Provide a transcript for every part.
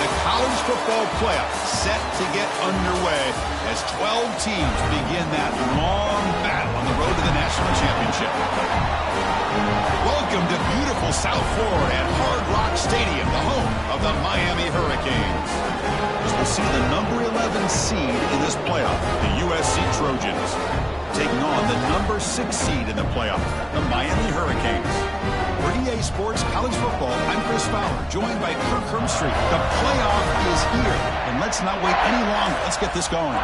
The college football playoff set to get underway as 12 teams begin that long battle on the road to the national championship. Welcome to beautiful South Florida at Hard Rock Stadium, the home of the Miami Hurricanes. As we'll see the number 11 seed in this playoff, the USC Trojans, taking on the number 6 seed in the playoff, the Miami Hurricanes. For EA Sports College Football, I'm Chris Fowler, joined by Kirk Hermstreet. The playoff is here, and let's not wait any longer. Let's get this going.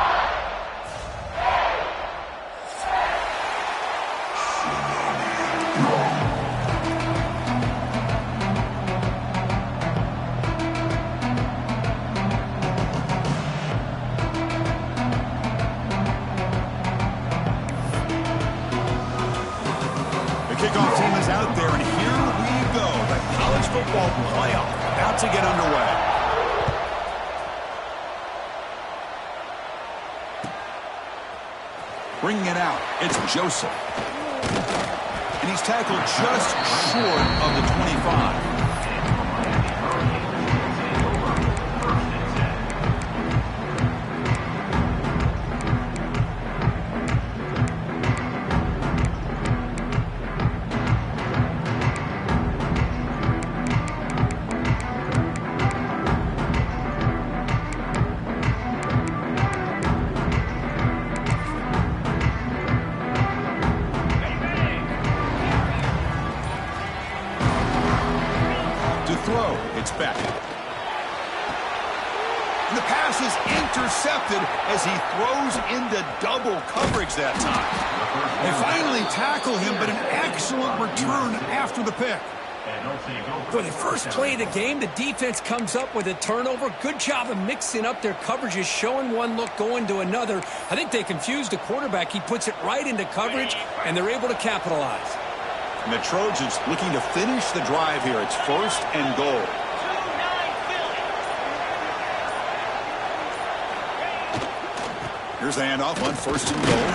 Kickoff team is out there, and here we go. The college football playoff about to get underway. Bringing it out, it's Joseph. And he's tackled just short of the 25. Throw, it's back. And the pass is intercepted as he throws into double coverage that time. They finally tackle him, but an excellent return after the pick. For the first play of the game, the defense comes up with a turnover. Good job of mixing up their coverages, showing one look, going to another. I think they confused the quarterback. He puts it right into coverage, and they're able to capitalize. And the Trojans looking to finish the drive here. It's 1st and goal. Here's the handoff on 1st and goal.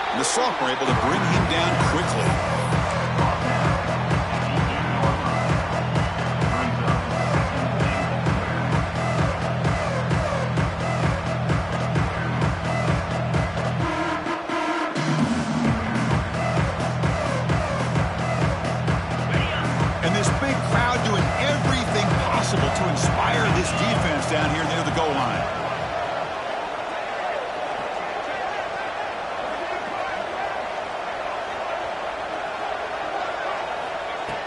And the sophomore able to bring him down quickly. To inspire this defense down here near the goal line.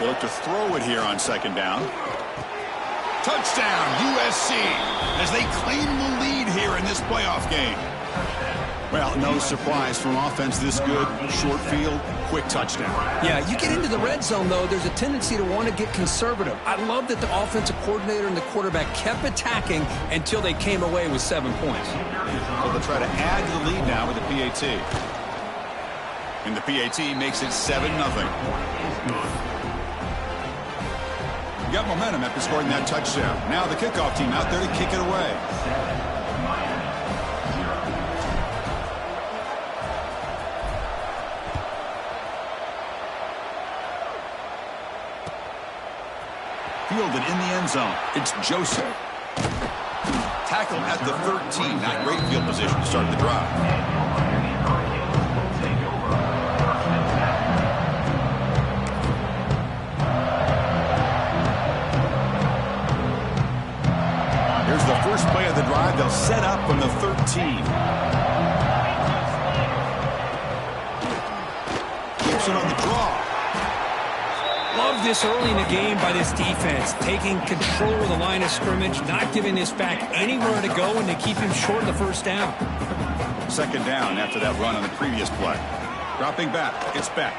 They look to throw it here on 2nd down. Touchdown, USC, as they claim the lead here in this playoff game. Well, no surprise from offense this good. Short field, quick touchdown. Yeah, you get into the red zone, though, there's a tendency to want to get conservative. I love that the offensive coordinator and the quarterback kept attacking until they came away with 7 points. Well, they'll try to add to the lead now with the PAT. And the PAT makes it 7-0. You got momentum after scoring that touchdown. Now the kickoff team out there to kick it away. Fielded in the end zone. It's Joseph. Tackle at the 13. Not great field position to start the drive. Here's the first play of the drive. They'll set up from the 13. Keeps it on the draw. Love this early in the game by this defense, taking control of the line of scrimmage, not giving this back anywhere to go, and to keep him short of the 1st down. 2nd down after that run on the previous play. Dropping back, it's back.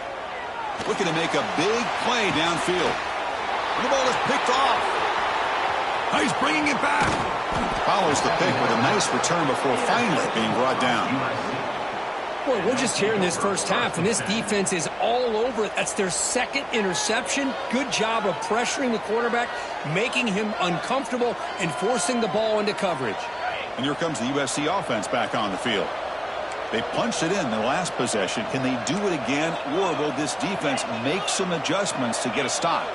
Looking to make a big play downfield. The ball is picked off. He's bringing it back. Follows the pick with a nice return before finally being brought down. Boy, we're just here in this 1st half, and this defense is all over it. That's their 2nd interception. Good job of pressuring the quarterback, making him uncomfortable, and forcing the ball into coverage. And here comes the USC offense back on the field. They punched it in the last possession. Can they do it again, or will this defense make some adjustments to get a stop?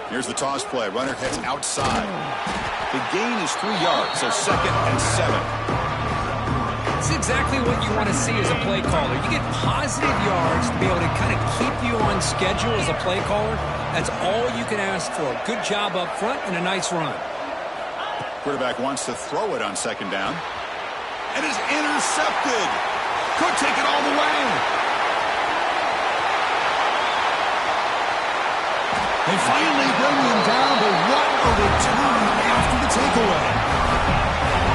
Here's the toss play. Runner heads outside. The gain is 3 yards, so 2nd and 7. It's exactly what you want to see as a play caller. You get positive yards to be able to kind of keep you on schedule as a play caller. That's all you can ask for. Good job up front and a nice run. Quarterback wants to throw it on 2nd down. And is intercepted. Could take it all the way. They finally bring him down, but what a return after the takeaway.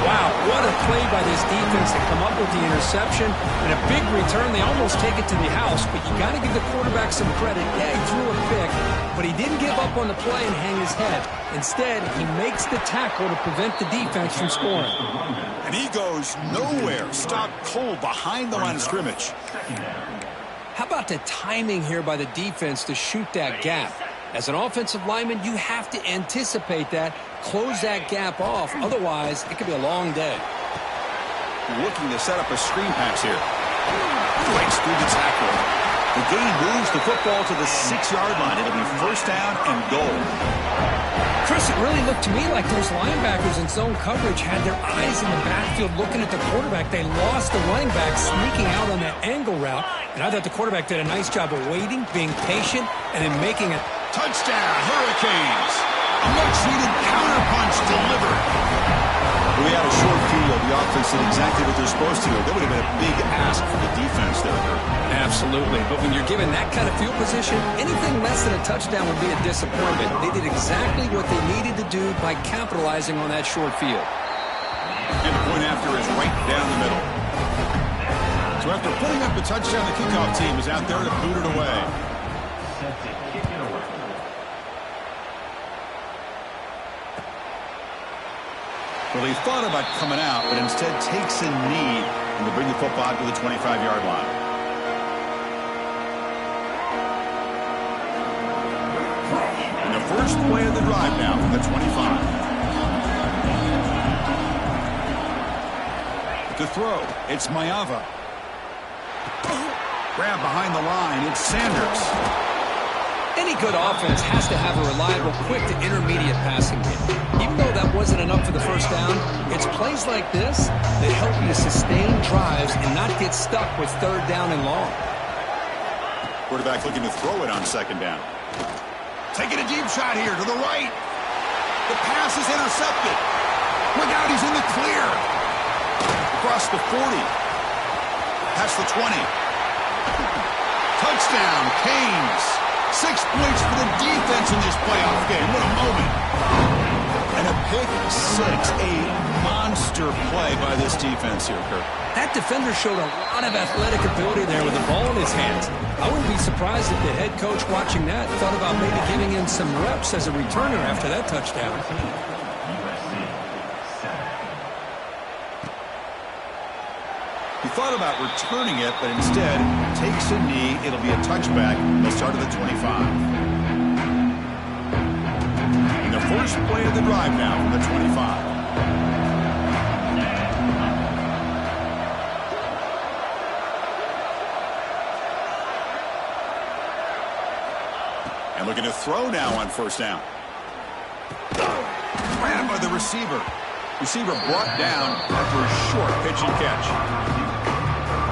Wow, what a play by this defense to come up with the interception and a big return. They almost take it to the house, but you got to give the quarterback some credit. Yeah, he threw a pick, but he didn't give up on the play and hang his head. Instead, he makes the tackle to prevent the defense from scoring. And he goes nowhere. Stopped cold behind the line of scrimmage. How about the timing here by the defense to shoot that gap? As an offensive lineman, you have to anticipate that, close that gap off. Otherwise, it could be a long day. Looking to set up a screen pass here. Breaks through the tackle. The gain moves the football to the 6-yard line. It'll be 1st down and goal. Chris, it really looked to me like those linebackers in zone coverage had their eyes in the backfield looking at the quarterback. They lost the running back sneaking out on that angle route. And I thought the quarterback did a nice job of waiting, being patient, and then making it. Touchdown, Hurricanes. A much-needed counterpunch delivered. We had a short field. The offense did exactly what they're supposed to. That would have been a big ask for the defense there. Absolutely. But when you're given that kind of field position, anything less than a touchdown would be a disappointment. They did exactly what they needed to do by capitalizing on that short field. And the point after is right down the middle. So after putting up the touchdown, the kickoff team is out there to boot it away. Well, he thought about coming out, but instead takes a knee and will bring the football to the 25-yard line. And the first play of the drive now from the 25. To throw, it's Mayava. Grab behind the line, it's Sanders. Any good offense has to have a reliable, quick to intermediate passing game. Even though that wasn't enough for the 1st down, it's plays like this that help you to sustain drives and not get stuck with 3rd down and long. Quarterback looking to throw it on 2nd down. Taking a deep shot here to the right. The pass is intercepted. Look out, he's in the clear. Across the 40. Past the 20. Touchdown, Canes. 6 points for the defense in this playoff game. What a moment. And a pick 6. A monster play by this defense here, Kirk. That defender showed a lot of athletic ability there with the ball in his hands. I wouldn't be surprised if the head coach watching that thought about maybe giving him some reps as a returner after that touchdown. He thought about returning it, but instead takes a knee. It'll be a touchback. They'll start at the 25. And the first play of the drive now from the 25. And looking to throw now on 1st down. Grabbed by the receiver. Receiver brought down after a short pitch and catch.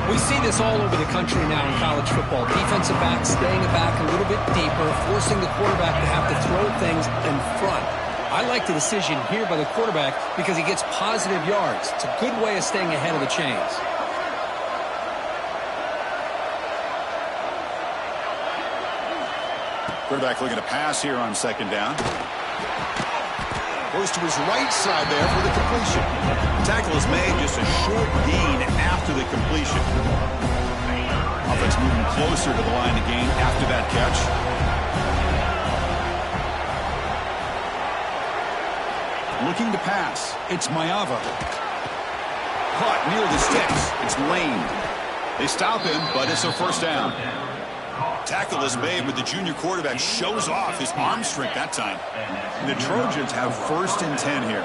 We see this all over the country now in college football. Defensive backs staying back a little bit deeper, forcing the quarterback to have to throw things in front. I like the decision here by the quarterback because he gets positive yards. It's a good way of staying ahead of the chains. Quarterback looking to pass here on 2nd down. Goes to his right side there for the completion. The tackle is made, just a short gain after the completion. Offense moving closer to the line of gain after that catch. Looking to pass. It's Mayava. Caught near the sticks. It's Lane. They stop him, but it's a 1st down. Tackle is made, but the junior quarterback shows off his arm strength that time. And the Trojans have 1st and 10 here.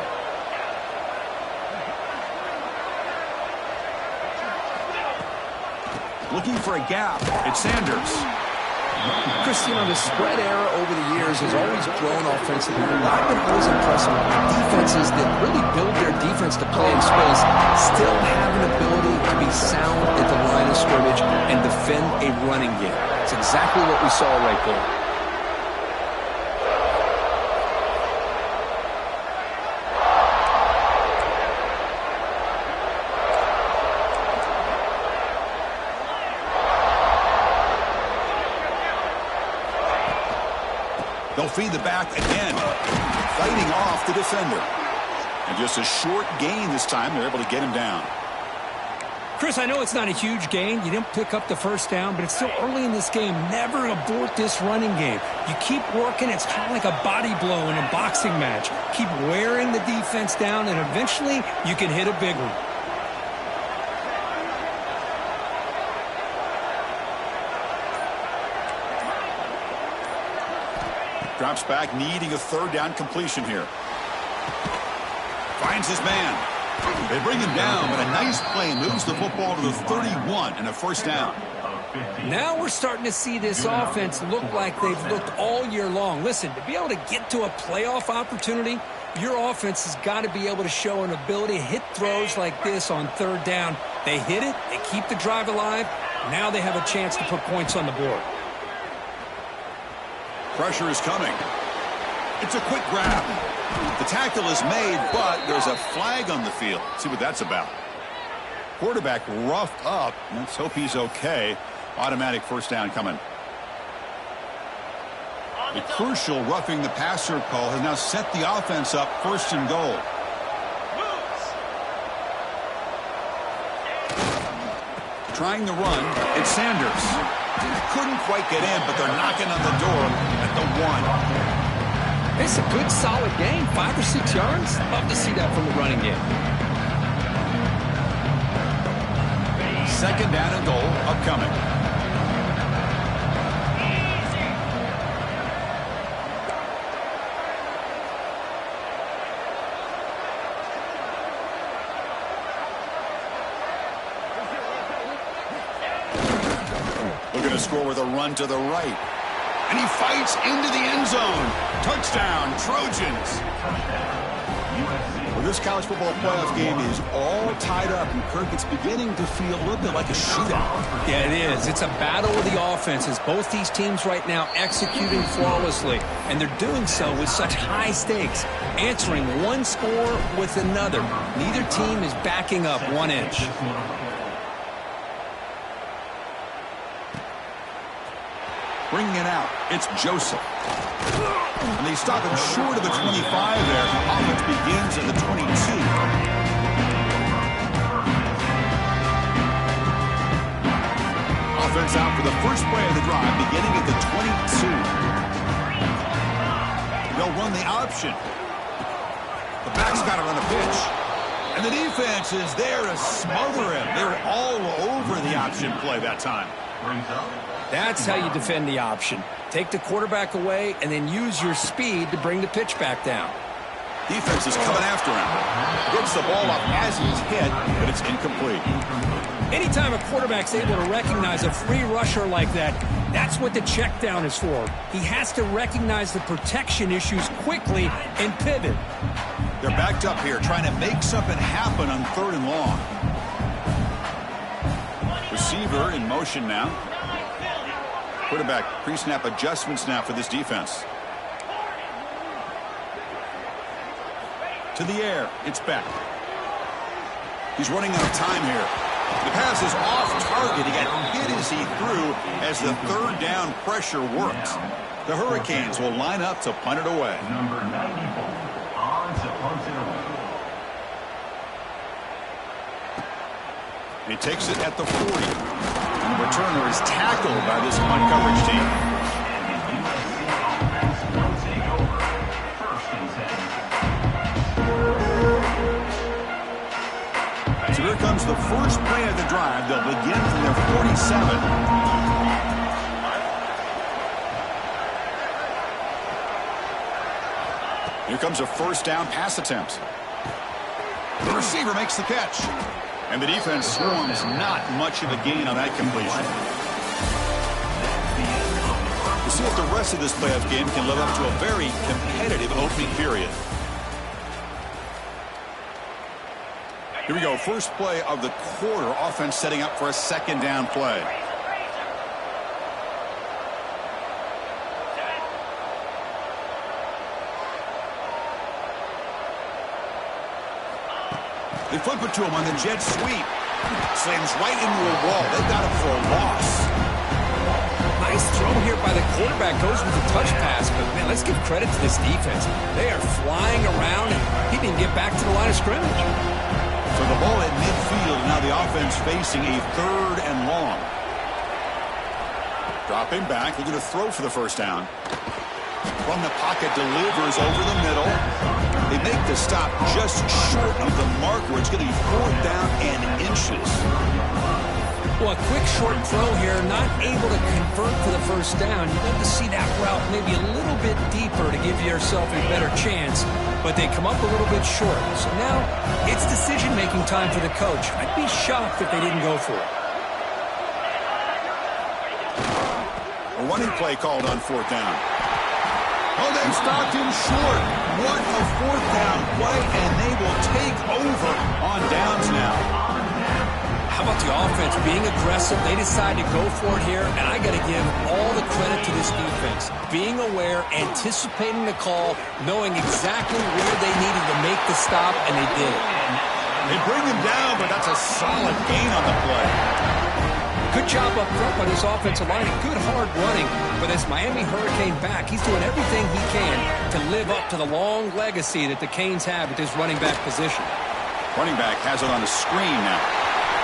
Looking for a gap. It's Sanders. Chris, you know, the spread era over the years has always grown offensively. What I've been always impressed with defenses that really build their defense to play in space still have an ability to be sound at the line of scrimmage and defend a running game. It's exactly what we saw right there. They'll feed the back again, fighting off the defender. And just a short gain this time. They're able to get him down. Chris, I know it's not a huge gain. You didn't pick up the first down, but it's still early in this game. Never abort this running game. You keep working. It's kind of like a body blow in a boxing match. Keep wearing the defense down, and eventually you can hit a big one. Drops back, needing a third down completion here. Finds his man. They bring him down, but a nice play moves the football to the 31 and a first down. Now we're starting to see this offense look like they've looked all year long. Listen, to be able to get to a playoff opportunity, your offense has got to be able to show an ability to hit throws like this on third down. They hit it, they keep the drive alive. Now they have a chance to put points on the board. Pressure is coming. It's a quick grab. The tackle is made, but there's a flag on the field. Let's see what that's about. Quarterback roughed up. Let's hope he's okay. Automatic first down coming. A crucial roughing the passer call has now set the offense up first and goal. Trying the run, it's Sanders. Couldn't quite get in, but they're knocking on the door at the 1. It's a good, solid game. 5 or 6 yards. Love to see that from the running game. Second down and goal upcoming. Looking to score with a run to the right. And he fights into the end zone. Touchdown, Trojans. Well, this college football playoff game is all tied up, and Kirk, it's beginning to feel a little bit like a shootout. Yeah, it is. It's a battle of the offenses. Both these teams right now executing flawlessly, and they're doing so with such high stakes, answering one score with another. Neither team is backing up 1 inch. Bringing it out, it's Joseph. And they stop him short of the 25 there. Offense begins at the 22. Offense out for the first play of the drive, beginning at the 22. They'll run the option. The back's got to run a pitch. And the defense is there to smother him. They're all over the option play that time. That's how you defend the option. Take the quarterback away and then use your speed to bring the pitch back down. Defense is coming after him. Gets the ball up as he's hit, but it's incomplete. Anytime a quarterback's able to recognize a free rusher like that, that's what the check down is for. He has to recognize the protection issues quickly and pivot. They're backed up here, trying to make something happen on 3rd and long. Receiver in motion now. Quarterback pre-snap adjustments now for this defense. To the air, it's back. He's running out of time here. The pass is off target. He got hit as he threw as the 3rd down pressure works. The Hurricanes will line up to punt it away. Number 94 on to punt it away. He takes it at the 40. And the returner is tackled by this punt coverage team. So here comes the first play of the drive. They'll begin from their 47. Here comes a first down pass attempt. The receiver makes the catch. And the defense swarms not much of a gain on that completion. see if the rest of this playoff game can live up to a very competitive opening period. Here we go. First play of the quarter. Offense setting up for a second down play. They flip it to him on the jet sweep. Slams right into a wall. They got him for a loss. Nice throw here by the quarterback. Goes with the touch pass. But, man, let's give credit to this defense. They are flying around, and he didn't get back to the line of scrimmage. So the ball at midfield. Now the offense facing a 3rd and long. Dropping back. Looking to throw for the first down. From the pocket, delivers over the middle. They make the stop just short of the mark where it's going to be 4th down and inches. Well, a quick short throw here, not able to convert for the first down. You'd love to see that route maybe a little bit deeper to give yourself a better chance, but they come up a little bit short. So now it's decision-making time for the coach. I'd be shocked if they didn't go for it. A running play called on 4th down. Oh, they've stopped him short. What a 4th down play, and they will take over on downs now. How about the offense being aggressive? They decide to go for it here, and I got to give all the credit to this defense. Being aware, anticipating the call, knowing exactly where they needed to make the stop, and they did it. They bring him down, but that's a solid gain on the play. Good job up front by this offensive line and good hard running for this Miami Hurricane back. He's doing everything he can to live up to the long legacy that the Canes have at this running back position. Running back has it on the screen now.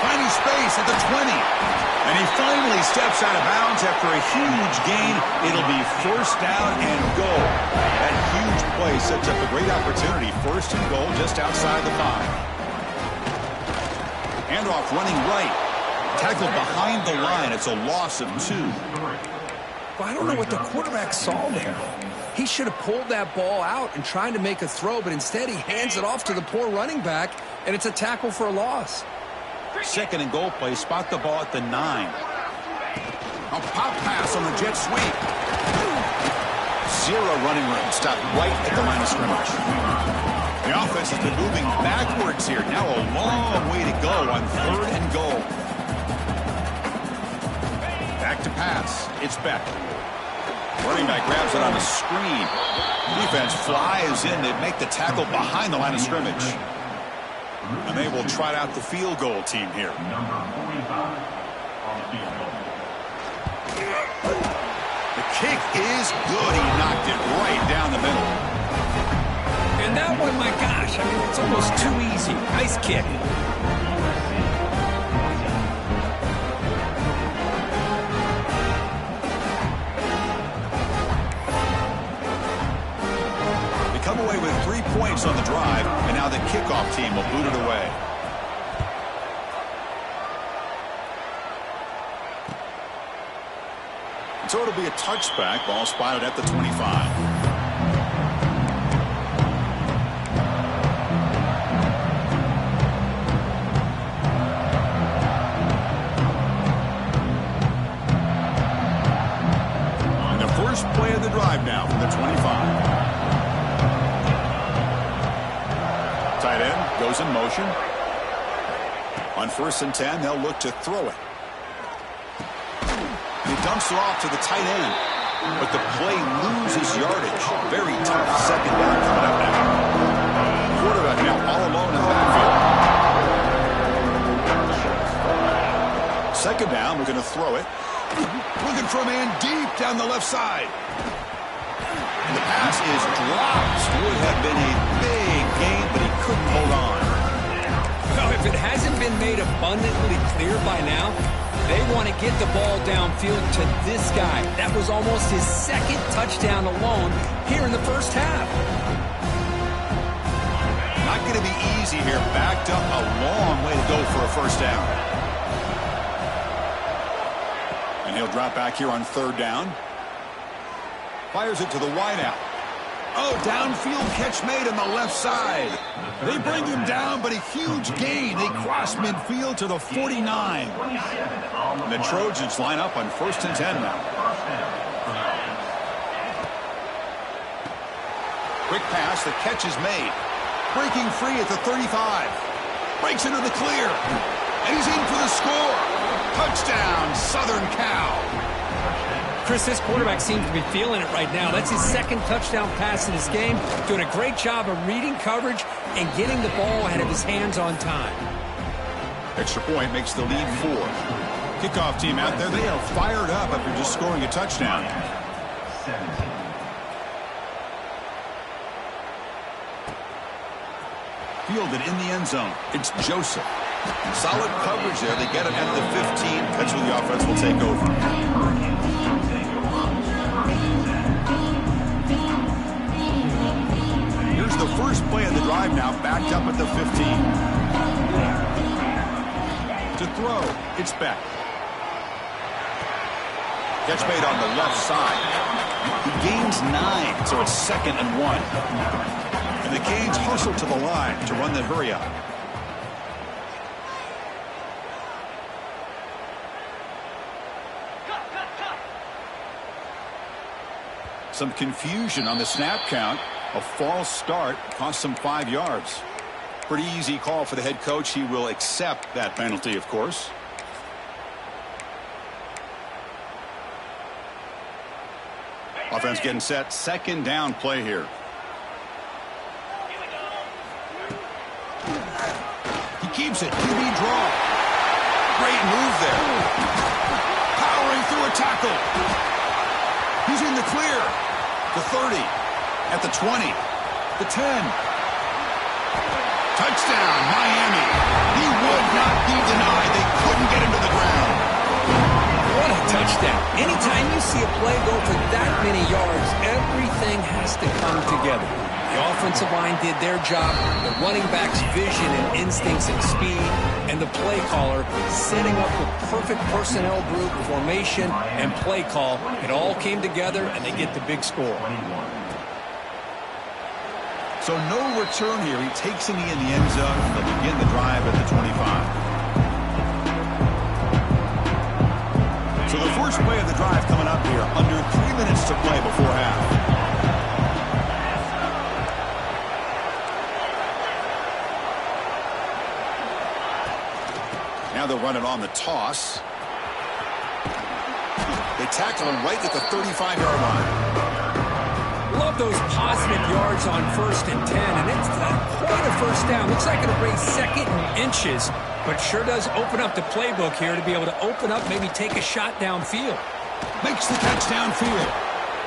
Finding space at the 20. And he finally steps out of bounds after a huge gain. It'll be 1st down and goal. That huge play sets up a great opportunity. 1st and goal just outside the 5. Handoff running right. Tackled behind the line. It's a loss of 2. Well, I don't know what the quarterback saw there. He should have pulled that ball out and tried to make a throw, but instead he hands it off to the poor running back, and it's a tackle for a loss. 2nd and goal play. Spot the ball at the 9. A pop pass on the jet sweep. 0 running room. Stopped right at the line of scrimmage. The offense has been moving backwards here. Now a long way to go on 3rd and goal. Back to pass. It's Beck. Running back grabs it on the screen. Defense flies in. They make the tackle behind the line of scrimmage. And they will try out the field goal team here. Number 45 on the field goal. The kick is good. He knocked it right down the middle. And that one, my gosh, I mean, it's almost too easy. Nice kick. Come away with 3 points on the drive, and now the kickoff team will boot it away. So it'll be a touchback. Ball spotted at the 25. And the first play of the drive now from the 25. Tight end goes in motion. On 1st and 10, they'll look to throw it. He dumps it off to the tight end, but the play loses yardage. Very tough 2nd down coming up now. Quarterback now all alone in the backfield. 2nd down, we're going to throw it. Looking for a man deep down the left side. And the pass is dropped. Would have been a big gain, but he couldn't hold on. Well, if it hasn't been made abundantly clear by now, they want to get the ball downfield to this guy. That was almost his 2nd touchdown alone here in the first half. Not going to be easy here. Backed up a long way to go for a first down. And he'll drop back here on 3rd down. Fires it to the wideout. Oh, downfield catch made on the left side. They bring him down, but a huge gain. They cross midfield to the 49. And the Trojans line up on 1st and 10 now. Quick pass, the catch is made. Breaking free at the 35. Breaks into the clear. And he's in for the score. Touchdown, Southern Cal. Chris, this quarterback seems to be feeling it right now. That's his second touchdown pass in this game. Doing a great job of reading coverage and getting the ball out of his hands on time. Extra point makes the lead 4. Kickoff team out there, they are fired up after just scoring a touchdown. Fielded in the end zone. It's Joseph. Solid coverage there. They get it at the 15. That's where the offense will take over. Here's the first play of the drive now, backed up at the 15. To throw, it's Beck. Catch made on the left side. He gains 9, so it's 2nd and 1. And the Canes hustle to the line to run the hurry up. Some confusion on the snap count. A false start cost him 5 yards. Pretty easy call for the head coach. He will accept that penalty, of course. Offense getting set. 2nd down play here. He keeps it. QB draw. Great move there. Powering through a tackle. He's in the clear. The 30. At the 20. The 10. Touchdown, Miami. He would not be denied. They couldn't get him to the ground. What a touchdown. Anytime you see a play go for that many yards, everything has to come together. The offensive line did their job, the running back's vision and instincts and speed, and the play caller setting up the perfect personnel group, formation, and play call. It all came together, and they get the big score. So no return here. He takes a knee in the end zone. They'll begin the drive at the 25. So the first play of the drive coming up here. Under 3 minutes to play before half. Now they'll run it on the toss. They tackle him right at the 35-yard line. Love those positive yards on 1st and 10, and it's quite a first down. Looks like it'll bring 2nd and inches, but sure does open up the playbook here to be able to open up, maybe take a shot downfield. Makes the catch downfield.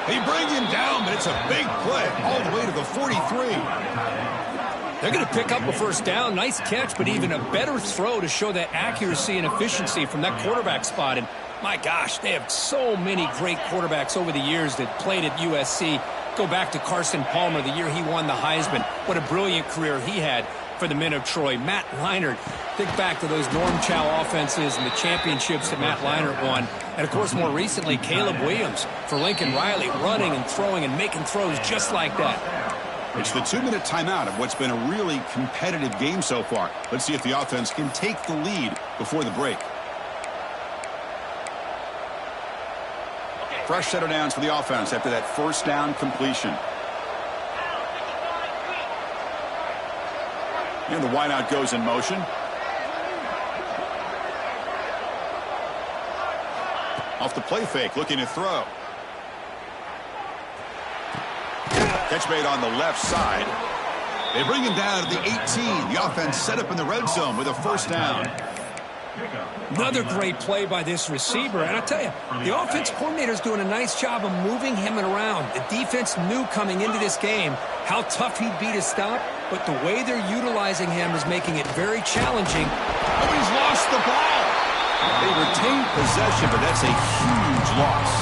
They bring him down, but it's a big play all the way to the 43. They're going to pick up a first down. Nice catch, but even a better throw to show that accuracy and efficiency from that quarterback spot. And my gosh, they have so many great quarterbacks over the years that played at USC. Go back to Carson Palmer, the year he won the Heisman. What a brilliant career he had for the men of Troy. Matt Leinart, think back to those Norm Chow offenses and the championships that Matt Leinart won. And, of course, more recently, Caleb Williams for Lincoln Riley, running and throwing and making throws just like that. It's the 2-minute timeout of what's been a really competitive game so far. Let's see if the offense can take the lead before the break. Fresh set of downs for the offense after that first down completion. And the wideout goes in motion. Off the play fake, looking to throw. Catch made on the left side. They bring him down to the 18. The offense set up in the red zone with a first down. Another great play by this receiver. And I tell you, the offense coordinator is doing a nice job of moving him around. The defense knew coming into this game how tough he'd be to stop, but the way they're utilizing him is making it very challenging. Oh, he's lost the ball. They retained possession, but that's a huge loss.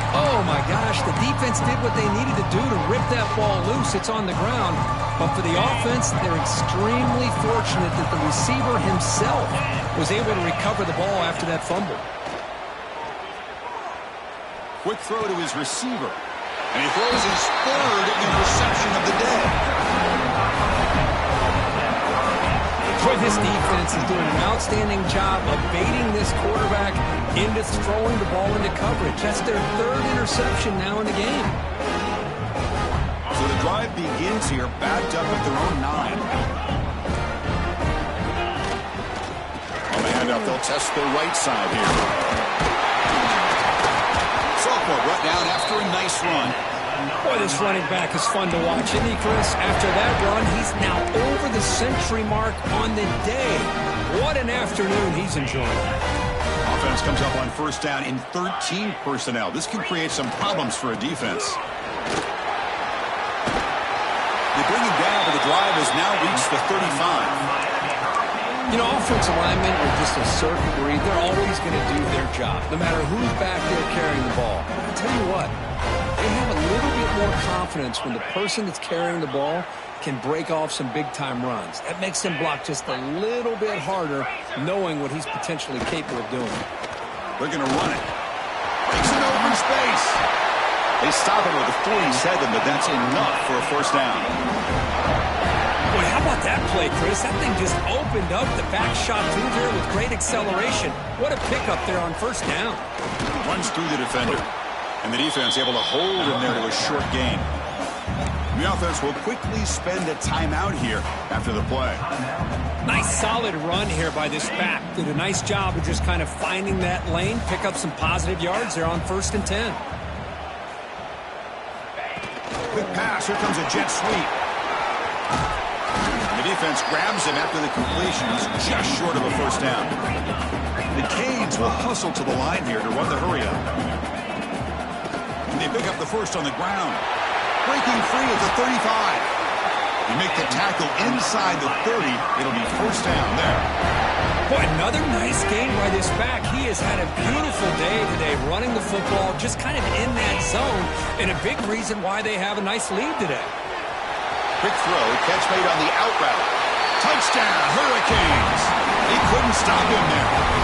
Oh, my gosh, the defense did what they needed to do to rip that ball loose. It's on the ground. But for the offense, they're extremely fortunate that the receiver himself was able to recover the ball after that fumble. Quick throw to his receiver. And he throws his 3rd interception of the day. Boy, this defense is doing an outstanding job of baiting this quarterback into throwing the ball into coverage. That's their 3rd interception now in the game. So the drive begins here, backed up at their own 9. On the handoff, they'll test the right side here. Sophomore brought down after a nice run. Boy, this running back is fun to watch, isn't he, Chris? After that run, he's now over the century mark on the day. What an afternoon he's enjoying. Offense comes up on first down in 13 personnel. This can create some problems for a defense. They bring him down, but the drive has now reached the 35. You know, offensive linemen are just a certain breed. They're always going to do their job, no matter who's back there carrying the ball. I'll tell you what, they have a little bit more confidence when the person that's carrying the ball can break off some big-time runs. That makes them block just a little bit harder, knowing what he's potentially capable of doing. They're going to run it. Breaks an open space. They stop it with a 47, but that's enough for a first down. Boy, how about that play, Chris? That thing just opened up. The back shot through there with great acceleration. What a pickup there on first down. Runs through the defender. And the defense able to hold him there to a short gain. The offense will quickly spend a timeout here after the play. Nice solid run here by this back. Did a nice job of just kind of finding that lane, pick up some positive yards there on 1st and 10. Quick pass. Here comes a jet sweep. The defense grabs him after the completion. He's just short of a first down. The Canes will hustle to the line here to run the hurry-up. And they pick up the first on the ground. Breaking free at the 35. You make the tackle inside the 30. It'll be first down there. Boy, another nice game by this back. He has had a beautiful day today running the football, just kind of in that zone, and a big reason why they have a nice lead today. Quick throw, catch made on the out route. Touchdown, Hurricanes. He couldn't stop him there.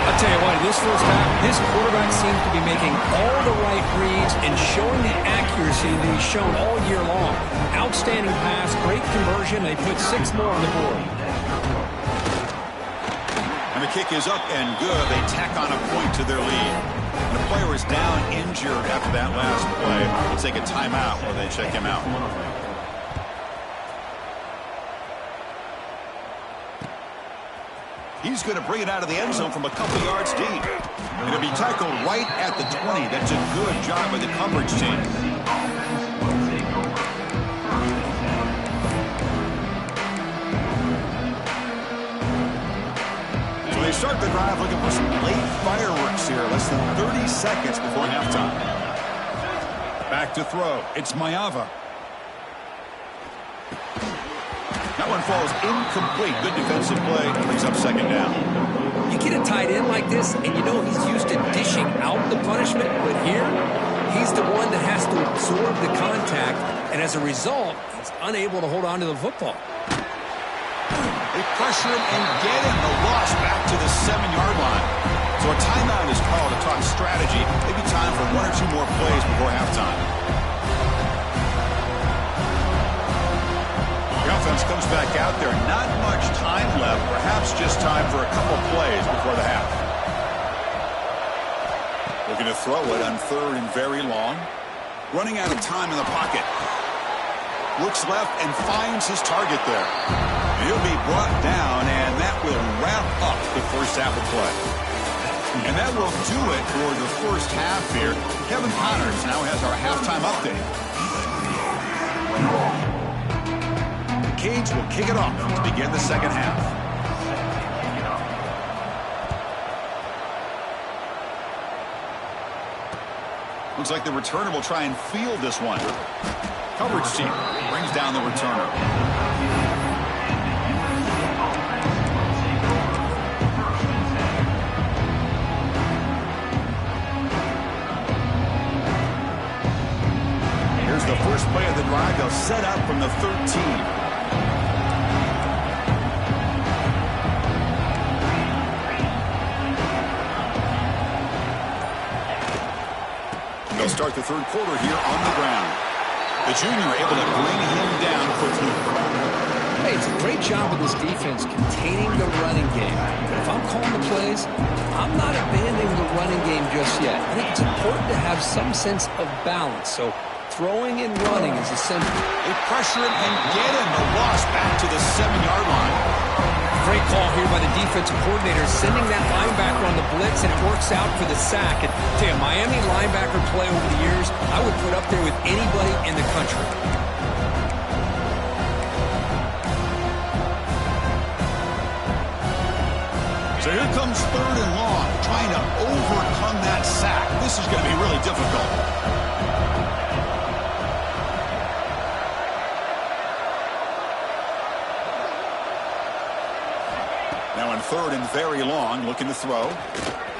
I'll tell you what, in this first half, this quarterback seems to be making all the right reads and showing the accuracy that he's shown all year long. Outstanding pass, great conversion. They put 6 more on the board. And the kick is up and good. They tack on a point to their lead. And the player is down injured after that last play. They'll take a timeout while they check him out. He's going to bring it out of the end zone from a couple yards deep. It'll be tackled right at the 20. That's a good job by the coverage team. So they start the drive looking for some late fireworks here. Less than 30 seconds before halftime. Back to throw. It's Mayava. That one falls incomplete. Good defensive play. Brings up second down. You get a tight end like this, and you know he's used to dishing out the punishment, but here, he's the one that has to absorb the contact, and as a result, he's unable to hold on to the football. They pressure him and get him. The loss back to the 7-yard line. So a timeout is called to talk strategy. Maybe time for 1 or 2 more plays before halftime. The offense comes back out there. Not much time left. Perhaps just time for a couple plays before the half. Looking to throw it on 3rd and very long. Running out of time in the pocket. Looks left and finds his target there. He'll be brought down, and that will wrap up the first half of play. And that will do it for the first half here. Kevin Connors now has our halftime update. Canes will kick it off to begin the second half. Looks like the returner will try and field this one. Coverage team brings down the returner. Here's the first play of the drive. They'll set up from the 13. They'll start the 3rd quarter here on the ground. The junior able to bring him down quickly. Hey, it's a great job of this defense containing the running game. But if I'm calling the plays, I'm not abandoning the running game just yet. I think it's important to have some sense of balance. So Throwing and running is essential. They pressure him and get him. The loss back to the 7-yard line. Great call here by the defensive coordinator, sending that linebacker on the blitz, and it works out for the sack. And tell you, Miami linebacker play over the years, I would put up there with anybody in the country. So here comes 3rd and long, trying to overcome that sack. This is going to be really difficult. Now in 3rd and very long, looking to throw.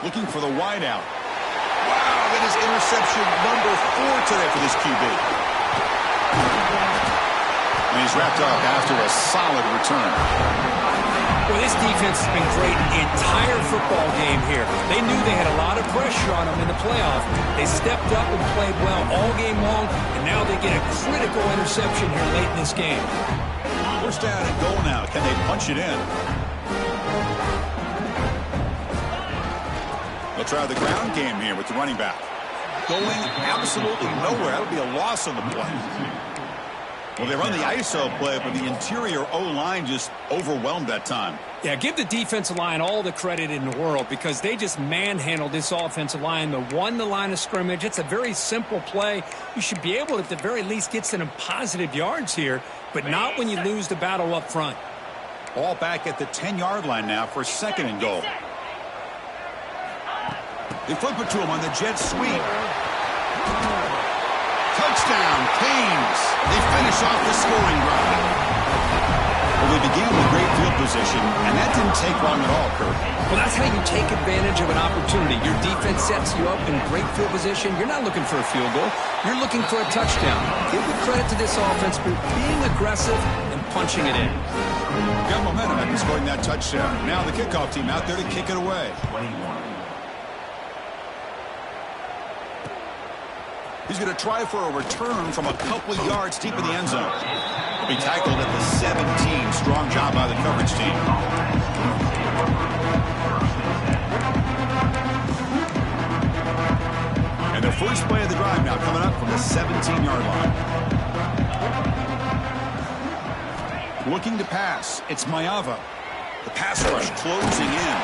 Looking for the wide out. Wow, that is interception number 4 today for this QB. And he's wrapped up after a solid return. Well, this defense has been great the entire football game here. They knew they had a lot of pressure on them in the playoff. They stepped up and played well all game long, and now they get a critical interception here late in this game. 1st down and goal now. Can they punch it in? They'll try the ground game here with the running back. Going absolutely nowhere. That'll be a loss on the play. Well, they run the ISO play, but the interior O-line just overwhelmed that time. Yeah, give the defensive line all the credit in the world because they just manhandled this offensive line. They won the line of scrimmage. It's a very simple play. You should be able to, at the very least, get some positive yards here, but not when you lose the battle up front. Ball back at the 10-yard line now for 2nd and goal. They flip it to him on the jet sweep. Touchdown, Canes. They finish off the scoring drive. Well, they began with great field position, and that didn't take long at all, Kirk. Well, that's how you take advantage of an opportunity. Your defense sets you up in great field position. You're not looking for a field goal. You're looking for a touchdown. Give the credit to this offense for being aggressive and punching it in. Got momentum after scoring that touchdown. Now the kickoff team out there to kick it away. 21. He's going to try for a return from a couple of yards deep in the end zone. He'll be tackled at the 17. Strong job by the coverage team. And their first play of the drive now coming up from the 17-yard line. Looking to pass. It's Mayava. The pass rush closing in.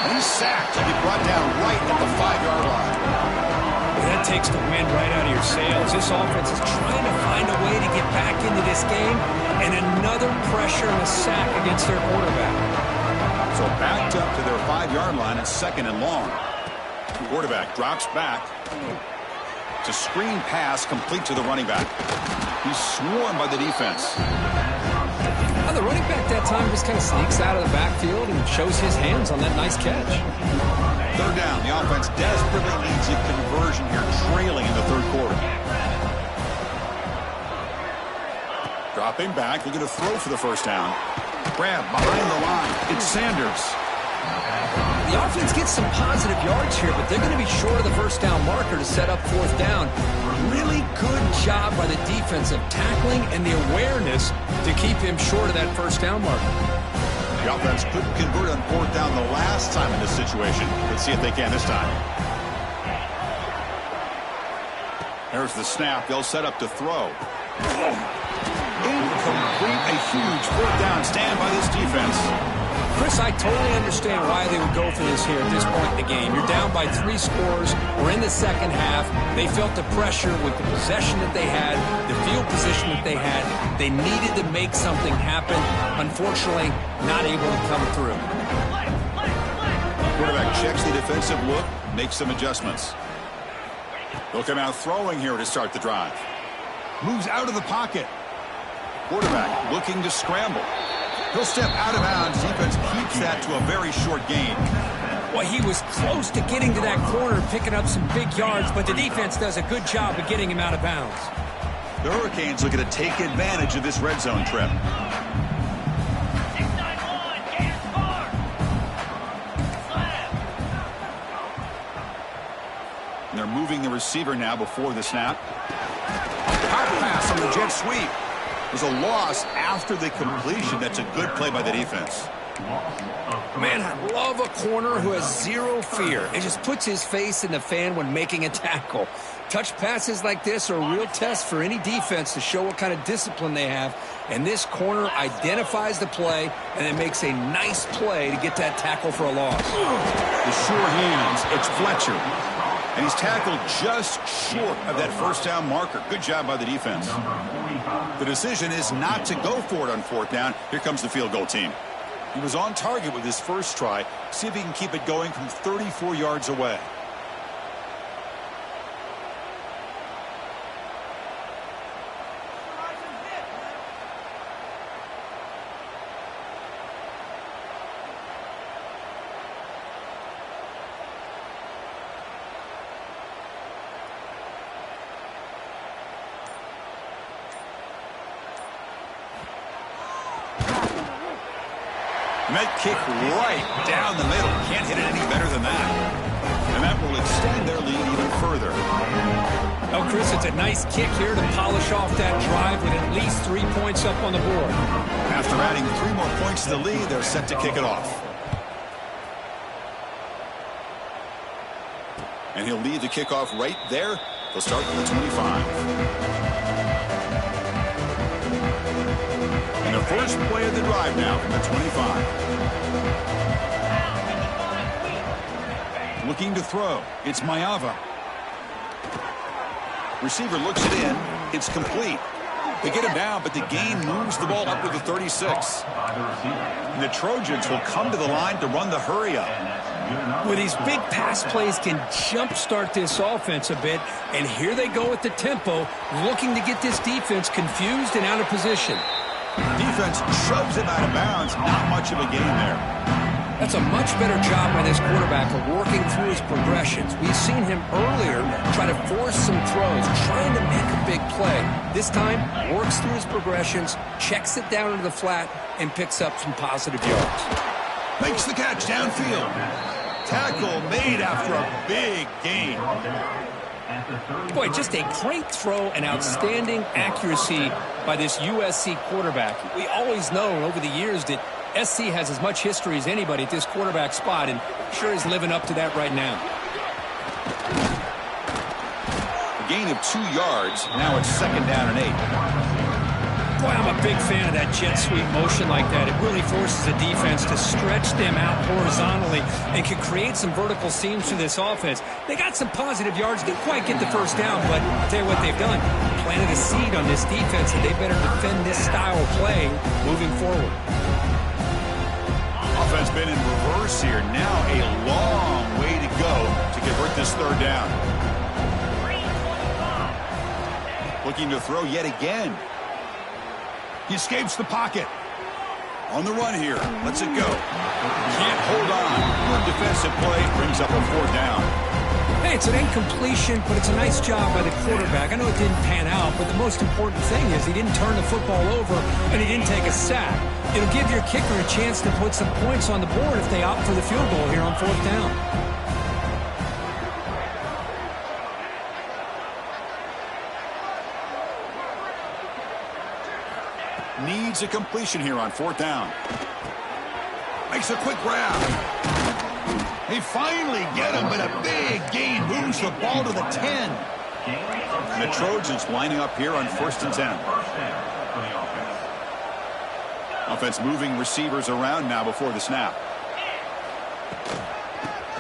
And he's sacked. He'll be brought down right at the 5-yard line. That takes the wind right out of your sails. This offense is trying to find a way to get back into this game, and another pressure and a sack against their quarterback. So backed up to their 5-yard line at 2nd and long. The quarterback drops back. It's a screen pass complete to the running back. He's swarmed by the defense. Now the running back that time just kind of sneaks out of the backfield and shows his hands on that nice catch. 3rd down. The offense desperately needs a conversion here, trailing in the 3rd quarter. Dropping back, looking to throw for the 1st down. Grab behind the line. It's Sanders. The offense gets some positive yards here, but they're going to be short of the 1st down marker to set up 4th down. Really good job by the defense of tackling and the awareness to keep him short of that 1st down marker. The offense couldn't convert on 4th down the last time in this situation. Let's see if they can this time. There's the snap. They'll set up to throw. Incomplete. A huge 4th down stand by this defense. Chris, I totally understand why they would go for this here at this point in the game. You're down by 3 scores. We're in the 2nd half. They felt the pressure with the possession that they had, the field position that they had. They needed to make something happen. Unfortunately, not able to come through. Quarterback checks the defensive look, makes some adjustments. They'll come out throwing here to start the drive. Moves out of the pocket. Quarterback looking to scramble. He'll step out of bounds. Defense keeps that to a very short gain. Well, he was close to getting to that corner, picking up some big yards, but the defense does a good job of getting him out of bounds. The Hurricanes looking to take advantage of this red zone trip. And they're moving the receiver now before the snap. Power pass on the jet sweep. There's a loss after the completion. That's a good play by the defense. Man, I love a corner who has zero fear and just puts his face in the fan when making a tackle. Touch passes like this are a real test for any defense to show what kind of discipline they have. And this corner identifies the play and then makes a nice play to get that tackle for a loss. The sure hands, it's Fletcher. And he's tackled just short of that first down marker. Good job by the defense. The decision is not to go for it on fourth down. Here comes the field goal team. He was on target with his first try. See if he can keep it going from 34 yards away. And that kick right down the middle. Can't hit it any better than that. And that will extend their lead even further. Oh, Chris, it's a nice kick here to polish off that drive with at least 3 points up on the board. After adding 3 more points to the lead, they're set to kick it off. And he'll lead the kickoff right there. They'll start from the 25. And the first play of the drive now from the 25. Looking to throw. It's Mayava. Receiver looks it in. It's complete. They get him down, but the gain moves the ball up to the 36. And the Trojans will come to the line to run the hurry-up. Well, these big pass plays can jumpstart this offense a bit, and here they go with the tempo, looking to get this defense confused and out of position. Defense shoves him out of bounds. Not much of a gain there. That's a much better job by this quarterback of working through his progressions. We've seen him earlier try to force some throws, trying to make a big play. This time, works through his progressions, checks it down into the flat, and picks up some positive yards. Makes the catch downfield. Tackle made after a big gain. Boy, just a great throw and outstanding accuracy by this USC quarterback. We always know over the years that SC has as much history as anybody at this quarterback spot, and sure is living up to that right now. A gain of 2 yards. Now it's second down and 8. Boy, I'm a big fan of that jet sweep motion like that. It really forces the defense to stretch them out horizontally and can create some vertical seams for this offense. They got some positive yards, didn't quite get the first down, but I'll tell you what they've done. Planted a seed on this defense, and they better defend this style of play moving forward. Offense been in reverse here. Now a long way to go to convert this third down. Looking to throw yet again. He escapes the pocket. On the run here. Lets it go. Can't hold on. Good defensive play. Brings up a fourth down. Hey, it's an incompletion, but it's a nice job by the quarterback. I know it didn't pan out, but the most important thing is he didn't turn the football over and he didn't take a sack. It'll give your kicker a chance to put some points on the board if they opt for the field goal here on fourth down. Needs a completion here on fourth down. Makes a quick grab. They finally get him, but a big gain moves the ball to the 10. And the Trojans lining up here on 1st and 10. Offense moving receivers around now before the snap.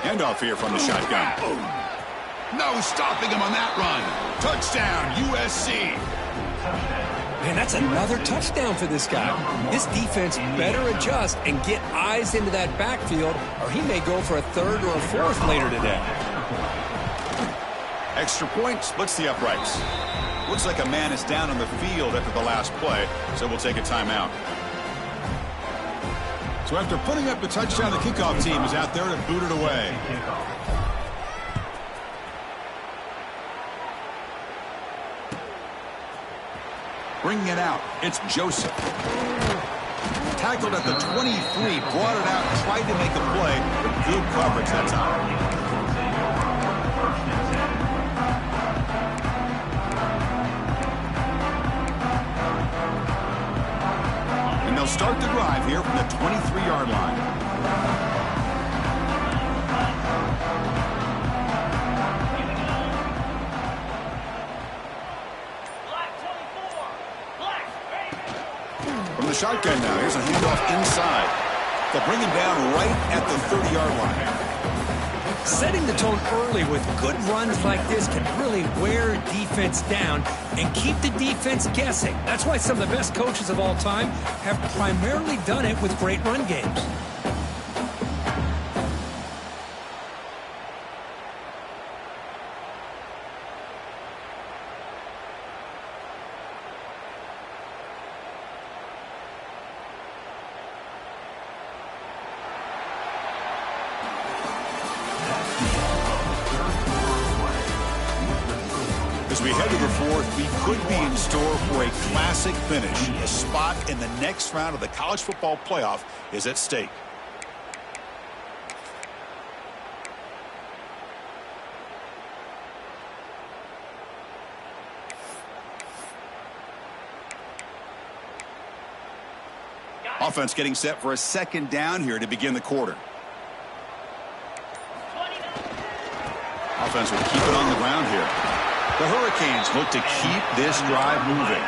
Handoff here from the shotgun. No stopping him on that run. Touchdown, USC. Man, that's another touchdown for this guy. This defense better adjust and get eyes into that backfield, or he may go for a third or a fourth later today. Extra point splits the uprights. Looks like a man is down on the field after the last play, so we'll take a timeout. So after putting up the touchdown, the kickoff team is out there to boot it away. Bringing it out, it's Joseph. Tackled at the 23, brought it out, tried to make a play, but good coverage that time. And they'll start the drive here from the 23-yard line. From the shotgun now, here's a handoff inside. They'll bring him down right at the 30-yard line. Setting the tone early with good runs like this can really wear defense down and keep the defense guessing. That's why some of the best coaches of all time have primarily done it with great run games. As we head to the fourth, we could be in store for a classic finish. A spot in the next round of the college football playoff is at stake. Offense getting set for a second down here to begin the quarter. Offense will keep it on the ground here. The Hurricanes look to keep this drive moving.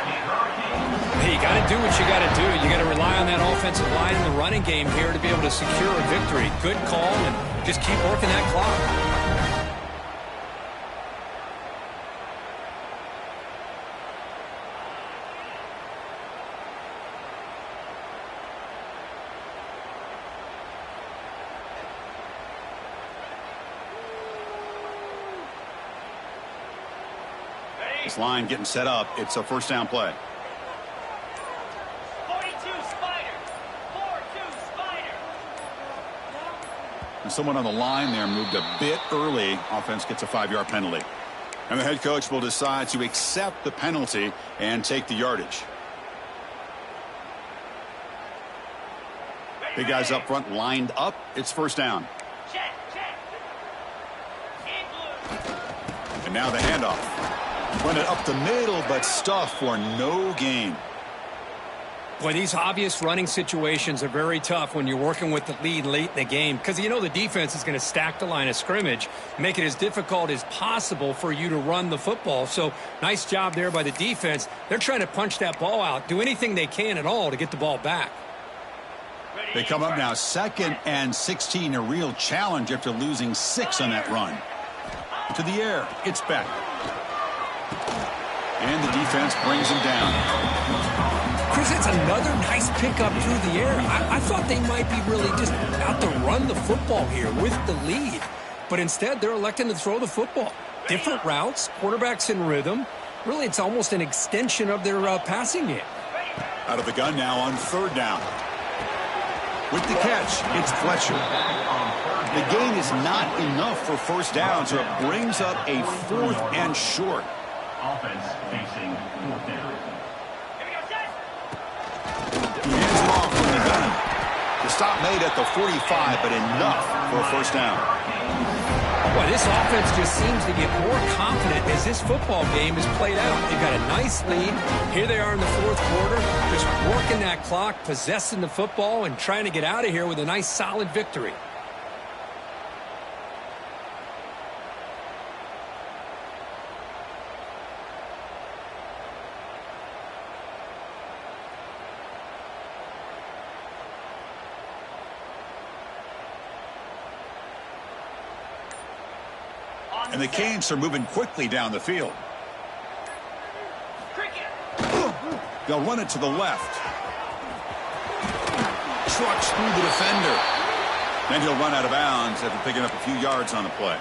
Hey, you got to do what you got to do. You got to rely on that offensive line in the running game here to be able to secure a victory. Good call, and just keep working that clock. This line getting set up. It's a first down play. 42 Spider. 4-2 Spider. And someone on the line there moved a bit early. Offense gets a 5-yard penalty. And the head coach will decide to accept the penalty and take the yardage. Big guys up front lined up. It's first down. Check. In blue. And now the handoff. Run it up the middle, but stuff for no gain. Boy, these obvious running situations are very tough when you're working with the lead late in the game because you know the defense is going to stack the line of scrimmage, make it as difficult as possible for you to run the football. So nice job there by the defense. They're trying to punch that ball out, do anything they can at all to get the ball back. They come up now 2nd and 16, a real challenge after losing 6 on that run. To the air, it's Beck. And the defense brings him down. Chris, it's another nice pickup through the air. I thought they might be really just out to run the football here with the lead. But instead, they're electing to throw the football. Different routes, quarterbacks in rhythm. Really, it's almost an extension of their passing game. Out of the gun now on 3rd down. With the catch, it's Fletcher. The gain is not enough for first down, so it brings up a 4th and short. Offense facing 4th down. He hands it off from the gun. The stop made at the 45, but enough for a first down. Boy, this offense just seems to get more confident as this football game is played out. They've got a nice lead. Here they are in the 4th quarter, just working that clock, possessing the football, and trying to get out of here with a nice, solid victory. And the Canes are moving quickly down the field. They'll run it to the left. Trucks through the defender. Then he'll run out of bounds after picking up a few yards on the play.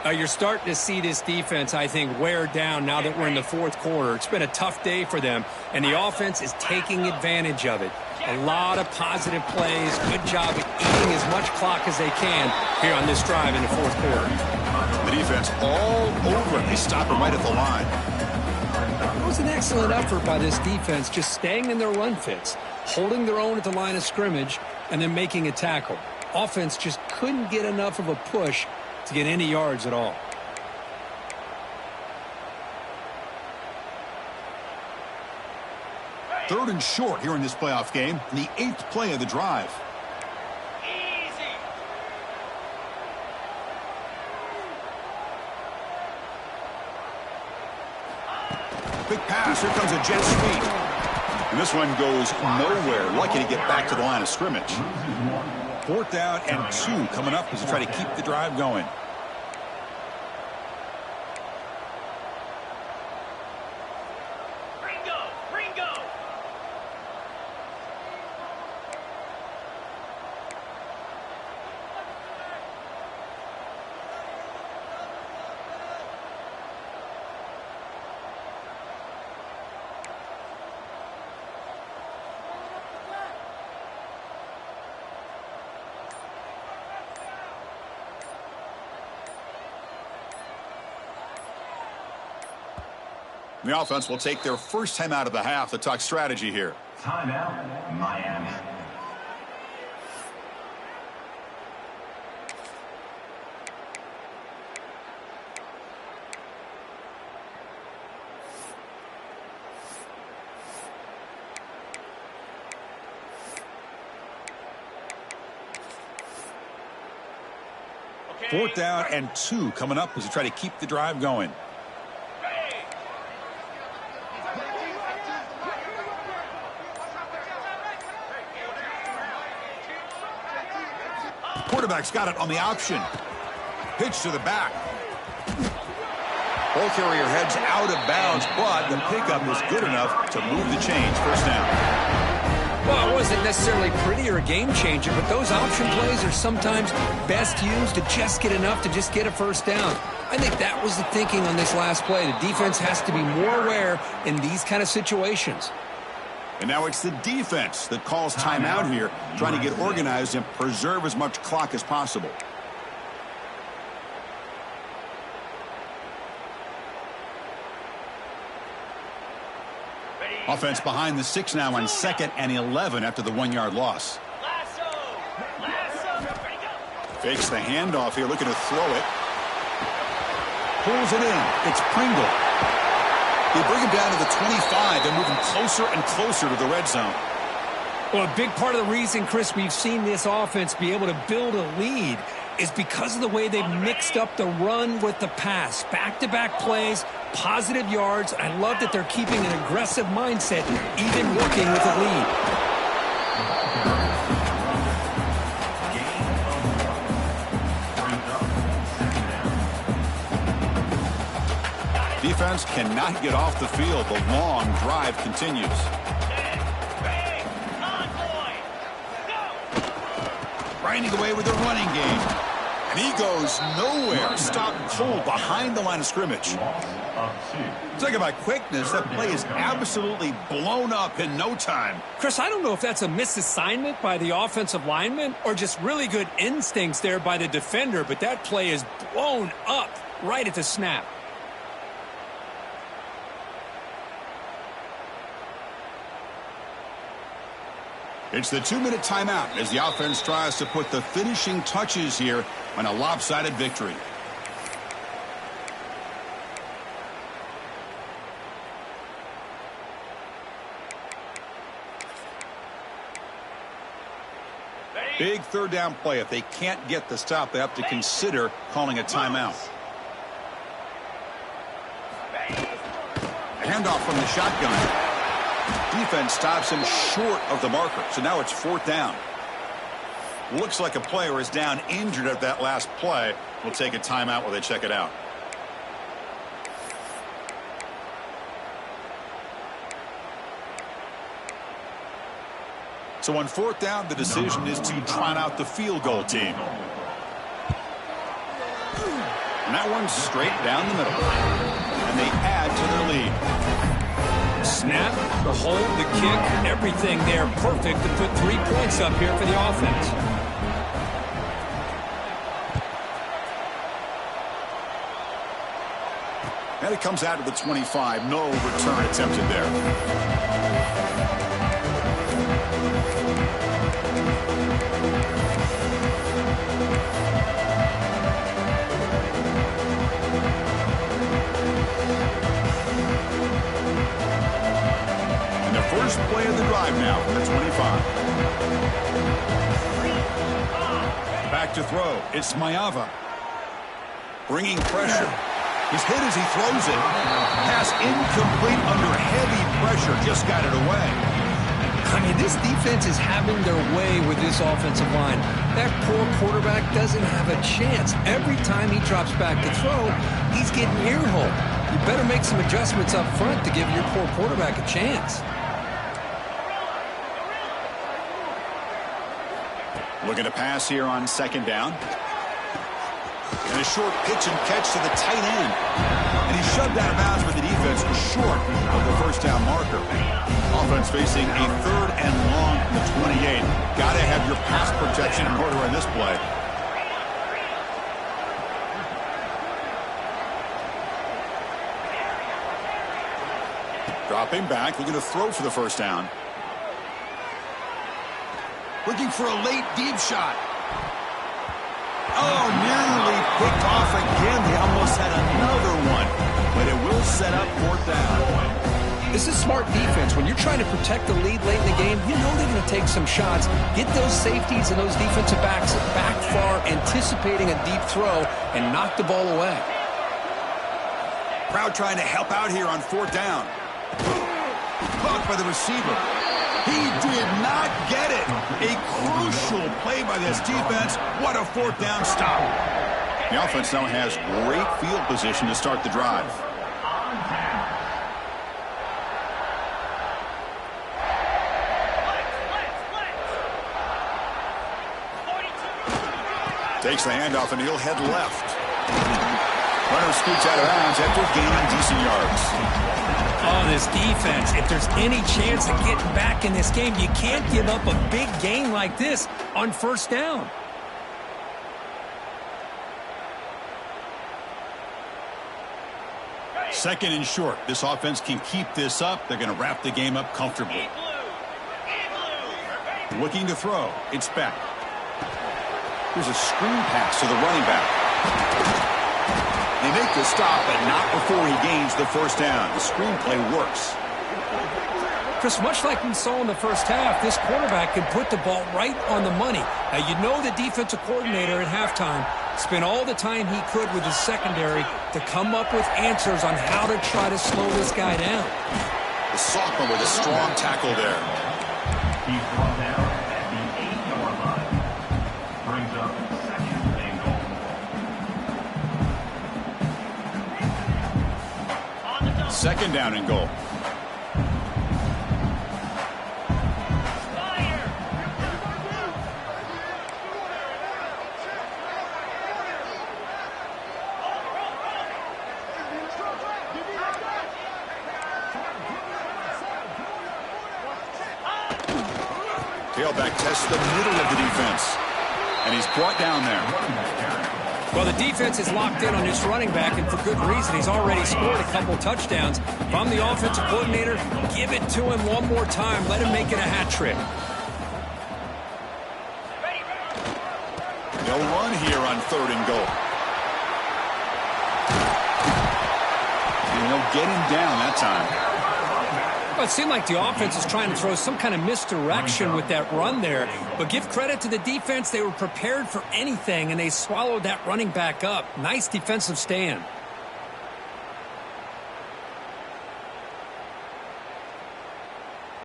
You're starting to see this defense, I think, wear down now that we're in the 4th quarter. It's been a tough day for them, and the offense is taking advantage of it. A lot of positive plays. Good job at eating as much clock as they can here on this drive in the 4th quarter. The defense all over it. They stop him right at the line. It was an excellent effort by this defense, just staying in their run fits, holding their own at the line of scrimmage, and then making a tackle. Offense just couldn't get enough of a push to get any yards at all. 3rd and short here in this playoff game, in the 8th play of the drive. Easy. Big pass. Here comes a jet sweep. And this one goes nowhere. Lucky to get back to the line of scrimmage. 4th down and 2 coming up as they try to keep the drive going. The offense will take their first time out of the half to talk strategy here. Timeout, Miami. Okay. 4th down and 2 coming up as they try to keep the drive going. Quarterback's got it on the option. Pitch to the back. Ball carrier heads out of bounds, but the pickup is good enough to move the chains. First down. Well, it wasn't necessarily pretty or a game changer, but those option plays are sometimes best used to just get enough to just get a first down. I think that was the thinking on this last play. The defense has to be more aware in these kind of situations. And now it's the defense that calls timeout here, trying to get organized and preserve as much clock as possible. Offense behind the 6 now on 2nd and 11 after the 1-yard loss. Fakes the handoff here, looking to throw it. Pulls it in. It's Pringle. They bring him down to the 25. They're moving closer and closer to the red zone. Well, a big part of the reason, Chris, we've seen this offense be able to build a lead is because of the way they've mixed up the run with the pass. Back-to-back plays, positive yards. I love that they're keeping an aggressive mindset, even working with a lead. Defense cannot get off the field. The long drive continues. Grinding away with the running game. And he goes nowhere. Stopped cold behind the line of scrimmage. Talking about quickness, that play is absolutely blown up in no time. Chris, I don't know if that's a misassignment by the offensive lineman or just really good instincts there by the defender, but that play is blown up right at the snap. It's the 2-minute timeout as the offense tries to put the finishing touches here on a lopsided victory. Big 3rd down play. If they can't get the stop, they have to consider calling a timeout. A handoff from the shotgun. Defense stops him short of the marker, so now it's 4th down. Looks like a player is down injured at that last play. We'll take a timeout while they check it out. So on 4th down, the decision is to trot out the field goal team. And that one's straight down the middle. And they add to their lead. Snap, the hold, the kick, everything there perfect to put 3 points up here for the offense. And it comes out to the 25. No return attempted there. first play of the drive now from the 25. Back to throw. It's Mayava. Bringing pressure. He's hit as he throws it. Pass incomplete under heavy pressure. Just got it away. I mean, this defense is having their way with this offensive line. That poor quarterback doesn't have a chance. Every time he drops back to throw, he's getting ear-hole. You better make some adjustments up front to give your poor quarterback a chance. Looking to pass here on second down. And a short pitch and catch to the tight end. And he shoved out of bounds, but the defense was short of the first down marker. Offense facing a 3rd and long from the 28. Got to have your pass protection in order on this play. Dropping back, looking to throw for the first down. Looking for a late deep shot. Oh, nearly picked off again. They almost had another one, but it will set up 4th down. This is smart defense. When you're trying to protect the lead late in the game, you know they're going to take some shots. Get those safeties and those defensive backs back far, anticipating a deep throw, and knock the ball away. Proud trying to help out here on 4th down. Caught by the receiver. He did not get it. A crucial play by this defense. What a 4th down stop. The offense now has great field position to start the drive. Takes the handoff and he'll head left. Runner scoots out of bounds after gaining decent yards. Oh, this defense, if there's any chance of getting back in this game, you can't give up a big gain like this on 1st down. Second and short. This offense can keep this up. They're going to wrap the game up comfortably. Looking to throw. It's back. Here's a screen pass to the running back. They make the stop, but not before he gains the first down. The screenplay works. Chris, much like we saw in the first half, this quarterback can put the ball right on the money. Now, you know the defensive coordinator at halftime spent all the time he could with his secondary to come up with answers on how to try to slow this guy down. The sophomore with a strong tackle there. He's brought down at the 8-yard line. Brings up 2nd and goal. 2nd down and goal. Tailback tests the middle of the defense. And he's brought down there. Well, the defense is locked in on this running back, and for good reason. He's already scored a couple touchdowns. If I'm the offensive coordinator, give it to him one more time. Let him make it a hat trick. They'll run here on 3rd and goal. And they'll get him down that time. Well, it seemed like the offense is trying to throw some kind of misdirection with that run there. But give credit to the defense. They were prepared for anything, and they swallowed that running back up. Nice defensive stand.